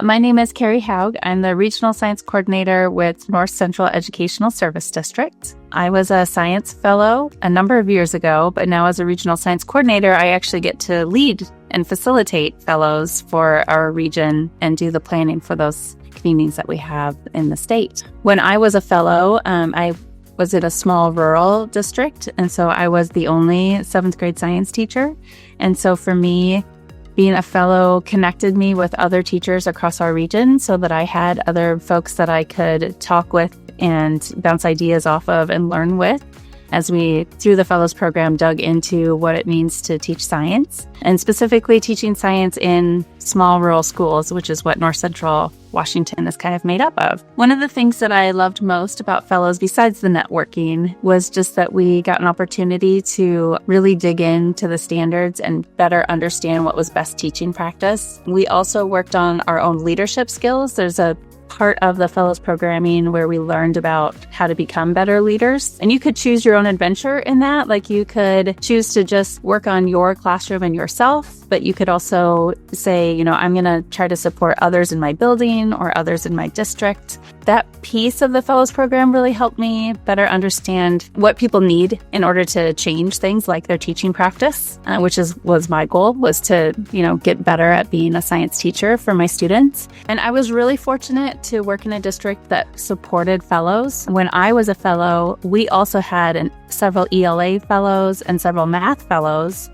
My name is Cari Haug. I'm the Regional Science Coordinator with North Central Educational Service District. I was a science fellow a number of years ago, but now as a Regional Science Coordinator, I actually get to lead and facilitate fellows for our region and do the planning for those communities that we have in the state. When I was a fellow, I was in a small rural district, and so I was the only 7th grade science teacher. And so for me, being a fellow connected me with other teachers across our region so that I had other folks that I could talk with and bounce ideas off of and learn with as we, through the Fellows Program, dug into what it means to teach science, and specifically teaching science in small rural schools, which is what North Central Washington is kind of made up of. One of the things that I loved most about Fellows, besides the networking, was just that we got an opportunity to really dig into the standards and better understand what was best teaching practice. We also worked on our own leadership skills. There's a part of the Fellows programming where we learned about how to become better leaders. And you could choose your own adventure in that. Like you could choose to just work on your classroom and yourself, but you could also say, I'm going to try to support others in my building or others in my district. That piece of the Fellows program really helped me better understand what people need in order to change things like their teaching practice, which was my goal, was to, get better at being a science teacher for my students. And I was really fortunate to work in a district that supported fellows. When I was a fellow, we also had several ELA fellows and several math fellows.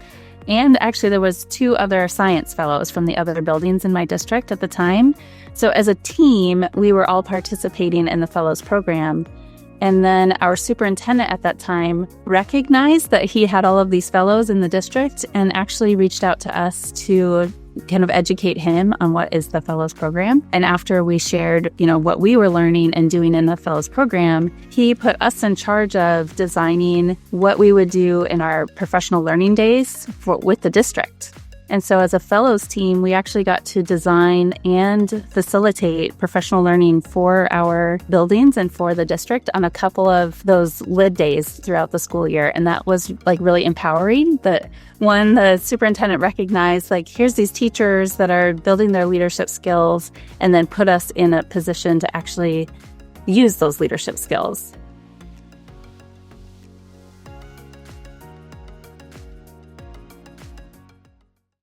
And actually, there was 2 other science fellows from the other buildings in my district at the time. So as a team, we were all participating in the Fellows program. And then our superintendent at that time recognized that he had all of these fellows in the district and actually reached out to us to kind of educate him on what is the Fellows program. And after we shared, what we were learning and doing in the Fellows program, he put us in charge of designing what we would do in our professional learning days with the district. And so as a Fellows team, we actually got to design and facilitate professional learning for our buildings and for the district on a couple of those lid days throughout the school year. And that was really empowering. That one, the superintendent recognized, here's these teachers that are building their leadership skills, and then put us in a position to actually use those leadership skills.